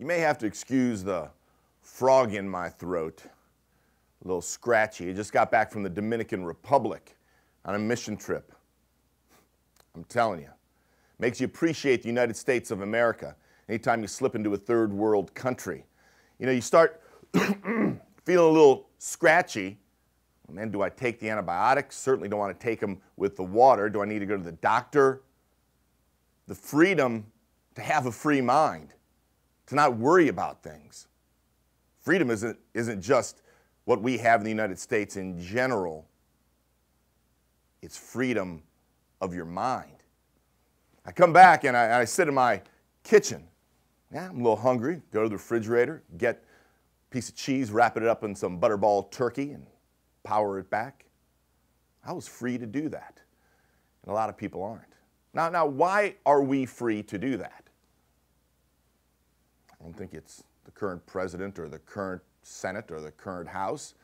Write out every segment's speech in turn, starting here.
You may have to excuse the frog in my throat, a little scratchy. I just got back from the Dominican Republic on a mission trip. I'm telling you, makes you appreciate the United States of America anytime you slip into a third world country. You know, you start feeling a little scratchy. Man, do I take the antibiotics? Certainly don't want to take them with the water. Do I need to go to the doctor? The freedom to have a free mind, to not worry about things. Freedom isn't just what we have in the United States in general. It's freedom of your mind. I come back and I sit in my kitchen. Yeah, I'm a little hungry. Go to the refrigerator, get a piece of cheese, wrap it up in some butterball turkey, and power it back. I was free to do that. And a lot of people aren't. Now, why are we free to do that? I don't think it's the current president or the current Senate or the current House.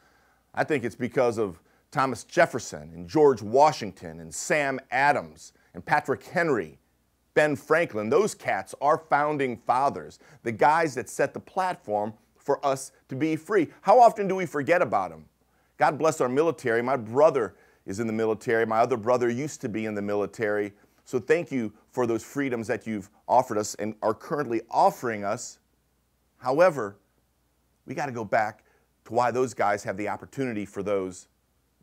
I think it's because of Thomas Jefferson and George Washington and Sam Adams and Patrick Henry, Ben Franklin. Those cats are founding fathers, the guys that set the platform for us to be free. How often do we forget about them? God bless our military. My brother is in the military. My other brother used to be in the military. So thank you for those freedoms that you've offered us and are currently offering us. However, we got to go back to why those guys have the opportunity for those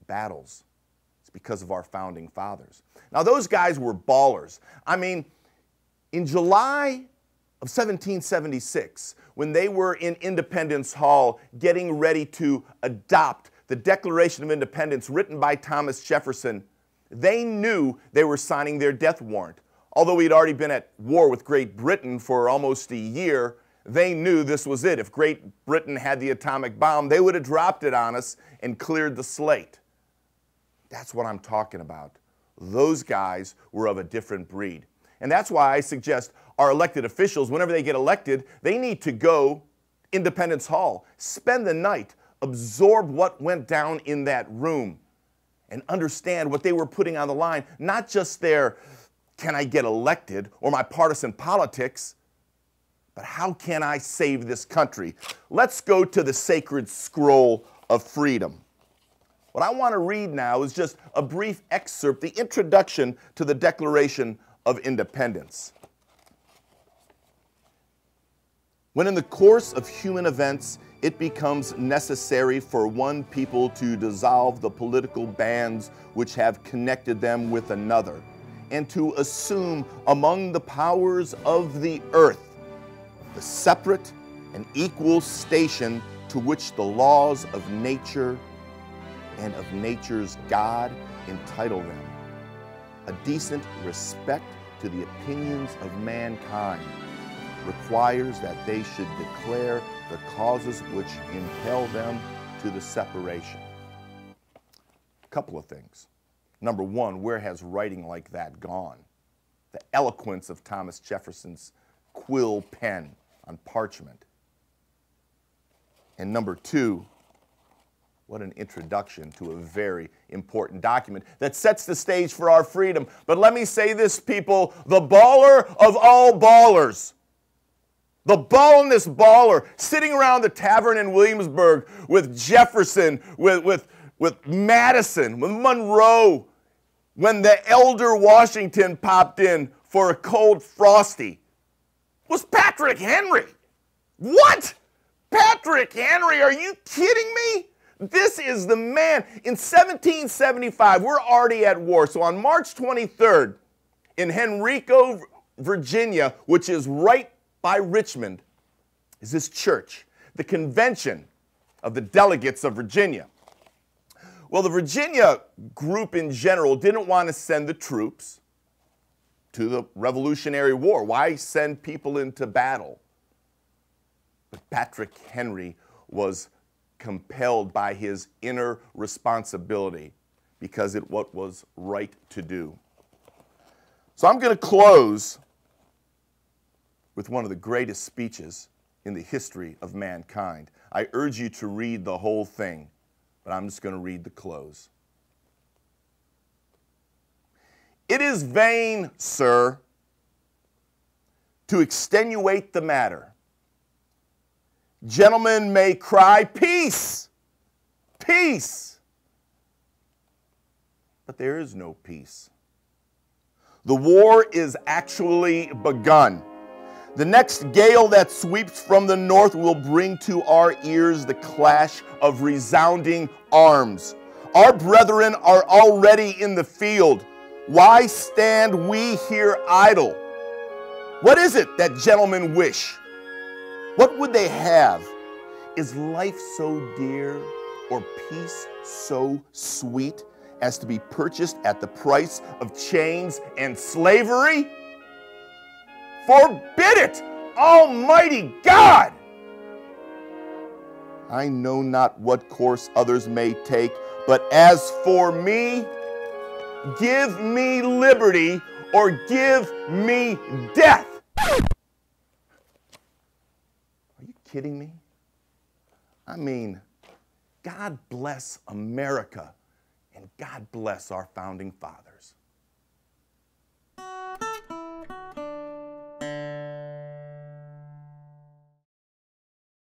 battles. It's because of our founding fathers. Now, those guys were ballers. I mean, in July of 1776, when they were in Independence Hall getting ready to adopt the Declaration of Independence written by Thomas Jefferson, they knew they were signing their death warrant. Although we'd already been at war with Great Britain for almost a year, they knew this was it. If Great Britain had the atomic bomb, they would have dropped it on us and cleared the slate. That's what I'm talking about. Those guys were of a different breed. And that's why I suggest our elected officials, whenever they get elected, they need to go Independence Hall, spend the night, absorb what went down in that room, and understand what they were putting on the line. Not just their, can I get elected, or my partisan politics, but how can I save this country? Let's go to the sacred scroll of freedom. What I want to read now is just a brief excerpt, the introduction to the Declaration of Independence. When in the course of human events it becomes necessary for one people to dissolve the political bands which have connected them with another, and to assume among the powers of the earth the separate and equal station to which the laws of nature and of nature's God entitle them, a decent respect to the opinions of mankind requires that they should declare the causes which impel them to the separation. A couple of things. Number one, where has writing like that gone? The eloquence of Thomas Jefferson's quill pen on parchment. And number two, what an introduction to a very important document that sets the stage for our freedom. But let me say this, people, the baller of all ballers, the ballingest baller, sitting around the tavern in Williamsburg with Jefferson, with Madison, with Monroe, when the elder Washington popped in for a cold frosty, was Patrick Henry. What? Patrick Henry, are you kidding me? This is the man. In 1775, we're already at war. So on March 23rd, in Henrico, Virginia, which is right by Richmond, is this church, the Convention of the Delegates of Virginia. Well, the Virginia group in general didn't want to send the troops to the Revolutionary War. Why send people into battle? But Patrick Henry was compelled by his inner responsibility because it what was right to do. So I'm going to close with one of the greatest speeches in the history of mankind. I urge you to read the whole thing, but I'm just going to read the close. It is vain, sir, to extenuate the matter, Gentlemen may cry, peace, peace. But there is no peace. The war is actually begun. The next gale that sweeps from the north will bring to our ears the clash of resounding arms. Our brethren are already in the field. Why stand we here idle? What is it that gentlemen wish? What would they have? Is life so dear or peace so sweet as to be purchased at the price of chains and slavery? Forbid it, Almighty God! I know not what course others may take, but as for me, give me liberty or give me death. Are you kidding me? I mean, God bless America and God bless our founding fathers.